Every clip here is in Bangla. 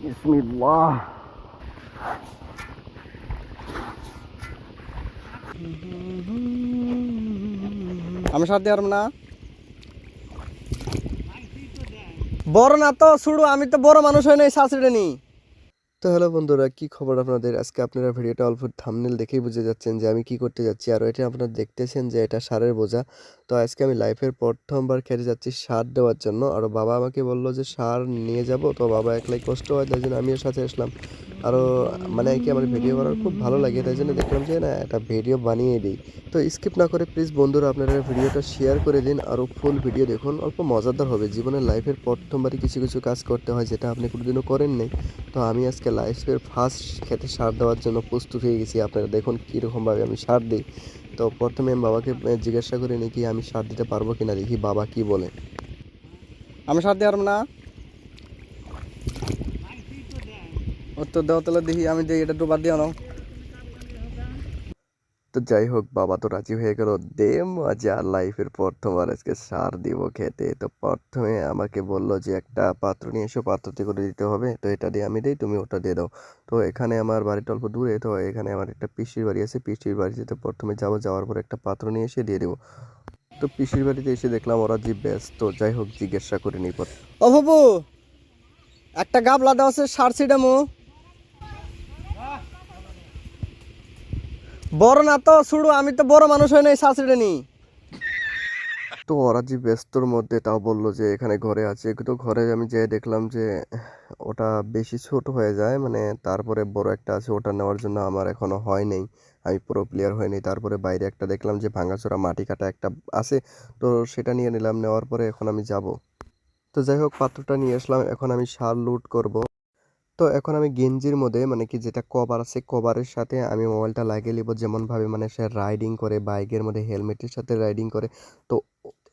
বিসমিল্লাহ। আমি সার দিয়ে না, বড় না তো শুরু, আমি তো বড় মানুষ হয় নাই শাশুড়ি নি। তো হ্যালো বন্ধুরা, কি খবর আপনাদের? আজকে আপনারা ভিডিওটা অল্প থাম্বনেল দেখেই বুঝে যাচ্ছেন যে আমি কি করতে যাচ্ছি। আর এটা আপনারা দেখতেছেন যে এটা সারের বোঝা। তো আজকে আমি লাইফের প্রথমবার খেতে যাচ্ছি সার দেওয়ার জন্য। আর বাবা আমাকে বললো যে সার নিয়ে যাব, তো বাবা একলাই কষ্ট হয়, তাই জন্য আমিও সাথে আসলাম। আরও মানে কি আমার ভিডিও করার খুব ভালো লাগে, তাই জন্য দেখলাম যে না একটা ভিডিও বানিয়ে দিই। তো স্কিপ না করে প্লিজ বন্ধুরা আপনারা ভিডিওটা শেয়ার করে দিন, আরও ফুল ভিডিও দেখুন, অল্প মজাদার হবে। জীবনের লাইফের প্রথমবারই কিছু কিছু কাজ করতে হয় যেটা আপনি কোনোদিনও করেন নাই। তো আমি আজকে লাইফের ফার্স্ট খেতে সার দেওয়ার জন্য প্রস্তুত হয়ে গেছি। আপনারা দেখুন কীরকমভাবে আমি সার দিই। তো প্রথমে আমি বাবাকে জিজ্ঞাসা করে নিই আমি সার দিতে পারবো কিনা, দেখি বাবা কি বলে। আমি সার দিয়ে না, উত্তর দেওয়া তাহলে দেখি আমি দিই, এটা ডোবার দিয়ে নাও। তো যাই হোক, বাবা তো রাজি হয়ে গেল। দে মজা, লাইফের প্রথমবার আজকে সার দিব খেতে। তো প্রথমে আমাকে বললো যে একটা পাত্র নিয়ে এসো, পাত্রতে করে দিতে হবে। তো এটা দিয়ে আমি দিই, তুমি ওটা দিয়ে দাও। তো এখানে আমার বাড়িটা অল্প দূরে, তো এখানে আমার একটা পিসির বাড়ি আছে। পিসির বাড়িতে তো প্রথমে যাওয়ার পর একটা পাত্র নিয়ে এসে দিয়ে দেবো। তো পিসির বাড়িতে এসে দেখলাম ওরা যে ব্যস্ত। যাই হোক, জিজ্ঞাসা করে নিই। ও বাবু, একটা গাবলা দেওয়া আছে সার ছিটামো। বড় না তো শুরু, আমি তো বড় মানুষ হয় নাই শাশুড়ি নি। তো ওরা যে ব্যস্তর মধ্যে তাও বললো যে এখানে ঘরে আছে। তো ঘরে আমি যেয়ে দেখলাম যে ওটা বেশি ছোট হয়ে যায়, মানে তারপরে বড় একটা আছে, ওটা নেওয়ার জন্য আমার এখনো হয় নাই, আমি পুরো ক্লিয়ার হয়নি। তারপরে বাইরে একটা দেখলাম যে ভাঙাচোরা মাটি কাটা একটা আছে, তো সেটা নিয়ে নিলাম। নেওয়ার পরে এখন আমি যাব। তো যাই হোক, পাত্রটা নিয়ে আসলাম, এখন আমি সার লোড করব। তো এখন আমি গেঞ্জির মধ্যে মানে কি যেটা কভার আছে, কভারের সাথে আমি মোবাইলটা লাগিয়ে নিব, যেমনভাবে মানে সে রাইডিং করে বাইকের মধ্যে হেলমেটের সাথে রাইডিং করে। তো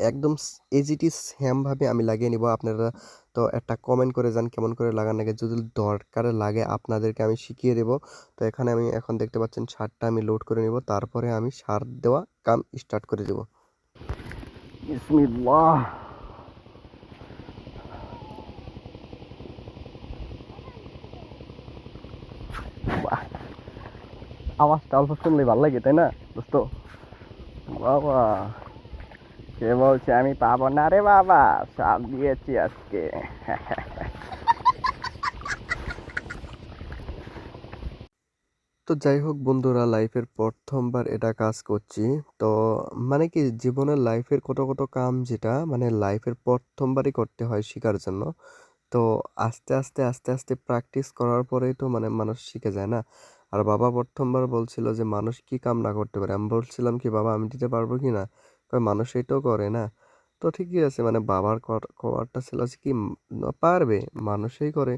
একদম এজ ইট ইজ সেমভাবে আমি লাগিয়ে নিব। আপনারা তো একটা কমেন্ট করে যান কেমন করে লাগান লাগে, যদি দরকারে লাগে আপনাদেরকে আমি শিখিয়ে দেব। তো এখানে আমি এখন দেখতে পাচ্ছেন সারটা আমি লোড করে নিব, তারপরে আমি সার দেওয়া কাম স্টার্ট করে দেব। বিসমিল্লাহ। আওয়াজটা অল্প শুনলে ভালো লাগে, তাই না দোস্ত? বাবা, কে বলছে আমি পাবো না রে বাবা, সব দিয়েছি আজকে। তো যাই হোক বন্ধুরা, লাইফের প্রথমবার এটা কাজ করছি। তো মানে কি জীবনের লাইফের কত কত কাম যেটা মানে লাইফের প্রথমবারই করতে হয় শেখার জন্য। তো আস্তে আস্তে আস্তে আস্তে প্র্যাকটিস করার পরেই তো মানে মানুষ শিখে যায় না। আর বাবা প্রথমবার বলছিল যে মানুষ কি কাম না করতে পারে। আমি বলছিলাম কি বাবা আমি দিতে পারবো কি না, কয় মানুষ এটাও করে না। তো ঠিকই আছে, মানে বাবার করারটা ছিল যে কি পারবে, মানুষই করে।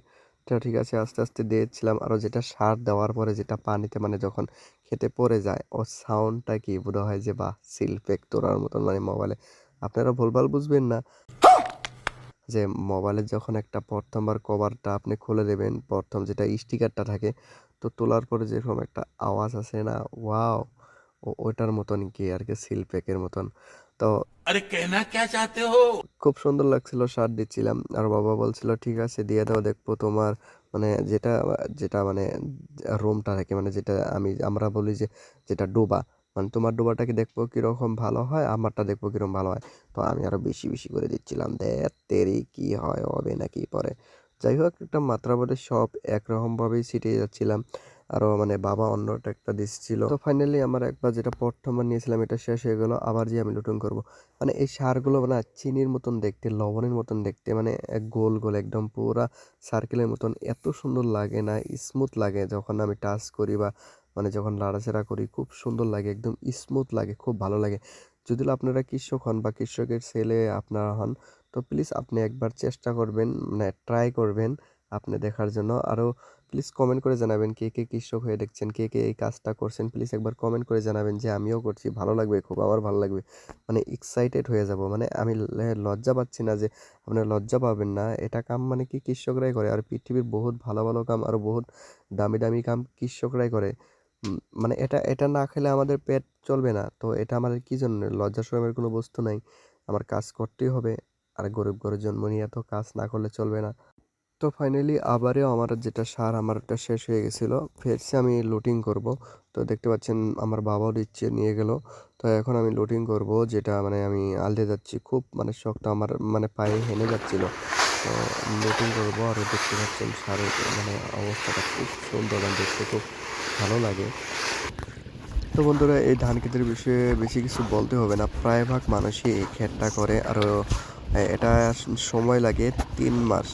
তো ঠিক আছে, আস্তে আস্তে দিয়েছিলাম। আরও যেটা সার দেওয়ার পরে যেটা পানিতে মানে যখন খেতে পড়ে যায়, ও সাউন্ডটা কি বোধ হয় যে বা সিলপেক তোলার মতন, মানে মোবাইলে আপনারা ভুলভাল বুঝবেন না যে মোবাইলের যখন একটা প্রথমবার কভারটা আপনি খুলে দেবেন, প্রথম যেটা স্টিকারটা থাকে, তো তোলার পরে যেরকম একটা আওয়াজ আসে না, ওয়াও, ওইটার মতন কি আর কি, সিল প্যাকের মতন। তো अरे कहना क्या चाहते हो। খুব সুন্দর লাগছিল, সার দিচ্ছিলাম। আর বাবা বলছিল ঠিক আছে দিয়ে দাও, দেখবো তোমার মানে যেটা যেটা মানে রুমটা থাকে, মানে যেটা আমরা বলি যে যেটা ডোবা, মানে তোমার ডোবাটাকে দেখবো কিরকম ভালো হয়, আমারটা দেখবো কিরকম ভালো হয়। তো আমি আরো বেশি বেশি করে দিচ্ছিলাম, দেখ তেরি কি হয়, হবে নাকি পরে। যাই হোক, একটা মাত্রা বলে সব একরকম ভাবেই ছিটিয়ে যাচ্ছিলাম। আরো মানে বাবা অন্যটা একটা দিচ্ছিল। তো ফাইনালি আমার একবার যেটা প্রথমবার নিয়েছিলাম এটা শেষ হয়ে গেল, আবার যে আমি লুটন করব। মানে এই সারগুলো না চিনির মতন দেখতে, লবণের মতন দেখতে, মানে গোল গোল একদম পুরা সার্কেলের মতন, এত সুন্দর লাগে না, স্মুথ লাগে যখন আমি টাচ করি বা মানে যখন নাড়াচাড়া করি, খুব সুন্দর লাগে, একদম স্মুথ লাগে, খুব ভালো লাগে। যদি আপনারা কৃষক হন বা কৃষকের ছেলে আপনারা হন, তো প্লিজ আপনি একবার চেষ্টা করবেন, মানে ট্রাই করবেন আপনি দেখার জন্য। আরও প্লিজ কমেন্ট করে জানাবেন কে কে কৃষক হয়ে দেখছেন, কে কে এই কাজটা করছেন, প্লিজ একবার কমেন্ট করে জানাবেন যে আমিও করছি, ভালো লাগবে খুব, আমার ভালো লাগবে, মানে এক্সাইটেড হয়ে যাব। মানে আমি লজ্জা পাচ্ছি না যে আপনারা লজ্জা পাবেন না, এটা কাম মানে কি কৃষকরাই করে। আর পৃথিবীর বহুত ভালো ভালো কাম আর বহুত দামি দামি কাম কৃষকরাই করে। মানে এটা এটা না খেলে আমাদের পেট চলবে না। তো এটা আমাদের কি জন্য, লজ্জা শরমের কোনো বস্তু নাই, আমার কাজ করতেই হবে। আর গরিব ঘরে জন্ম নিয়ে তো কাজ না করলে চলবে না। তো ফাইনালি আবারও আমার যেটা সার আমার ওটা শেষ হয়ে গেছিলো, ফেরছি আমি লুটিং করব। তো দেখতে পাচ্ছেন আমার বাবাও দিচ্ছে নিয়ে গেল। তো এখন আমি লুটিং করব, যেটা মানে আমি আলদে যাচ্ছি, খুব মানে শখটা আমার মানে পায়ে হেনে যাচ্ছিল। তো লুটিং করব, আরও দেখতে পাচ্ছেন সারের মানে অবস্থাটা খুব সুন্দর, মানে দেখতে খুব ভালো লাগে। তো বন্ধুরা, এই ধান ক্ষেতের বিষয়ে বেশি কিছু বলতে হবে না, প্রায় ভাগ মানুষই এই ক্ষেতটা করে। আরও এটা সময় লাগে 3 মাস,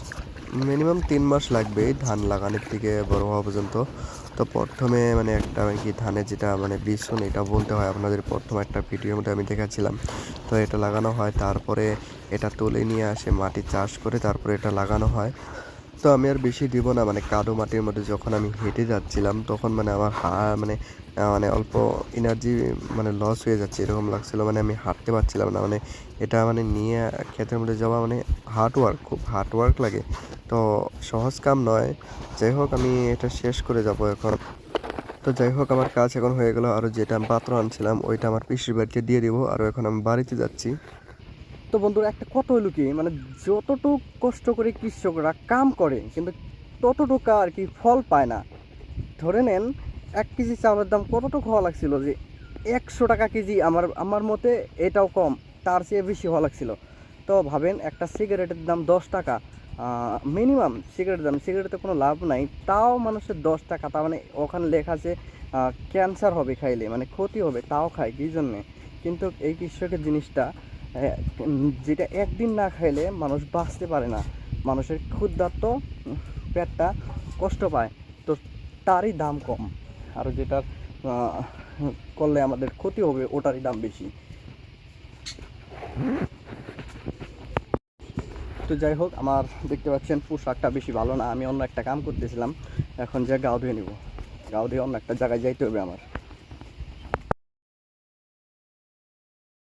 মিনিমাম 3 মাস লাগবে এই ধান লাগানোর থেকে বড় হওয়া পর্যন্ত। তো প্রথমে মানে একটা আর কি ধানের যেটা মানে বীজন, এটা বলতে হয় আপনাদের, প্রথম একটা ভিডিওর মধ্যে আমি দেখাচ্ছিলাম। তো এটা লাগানো হয়, তারপরে এটা তুলে নিয়ে আসে মাটি চাষ করে, তারপরে এটা লাগানো হয়। তো আমি আর বেশি দিব না, মানে কাদো মাটির মধ্যে যখন আমি হেঁটে যাচ্ছিলাম তখন মানে আমার মানে মানে অল্প এনার্জি মানে লস হয়ে যাচ্ছে এরকম লাগছিল, মানে আমি হাঁটতে পারছিলাম না। মানে এটা মানে নিয়ে ক্ষেতের মধ্যে যাওয়া মানে হার্ড ওয়ার্ক, খুব হার্ড ওয়ার্ক লাগে। তো সহজ কাম নয়। যাই হোক, আমি এটা শেষ করে যাব এখন। তো যাই হোক, আমার কাজ এখন হয়ে গেল। আর যেটা আমি পাত্র আনছিলাম ওইটা আমার পিসির বাড়িতে দিয়ে দিব, আর এখন আমি বাড়িতে যাচ্ছি। তো বন্ধুরা, একটা কথা হইলো কি, মানে যতটুক কষ্ট করে কৃষকরা কাম করে কিন্তু ততটুকু আর কি ফল পায় না। ধরে নেন 1 কেজি চাউলের দাম কতটুকু হওয়া লাগছিল, যে 100 টাকা কেজি, আমার মতে এটাও কম, তার চেয়ে বেশি হওয়া লাগছিল। তো ভাবেন, একটা সিগারেটের দাম 10 টাকা, মিনিমাম সিগারেটে কোনো লাভ নাই, তাও মানুষের 10 টাকা। তার মানে ওখানে লেখা আছে ক্যান্সার হবে খাইলে, মানে ক্ষতি হবে, তাও খায় কী জন্যে? কিন্তু এই কৃষকের জিনিসটা যেটা একদিন না খাইলে মানুষ বাঁচতে পারে না, মানুষের ক্ষুধার্ত পেটটা কষ্ট পায়, তো তারই দাম কম। আর যেটা করলে আমাদের ক্ষতি হবে ওটারই দাম বেশি। তো যাই হোক, আমার দেখতে পাচ্ছেন পোশাকটা বেশি ভালো না, আমি অন্য একটা কাম করতেছিলাম, এখন যে গাও ধুয়ে নিব, গাও ধুয়ে অন্য একটা জায়গায় যাইতে হবে আমার।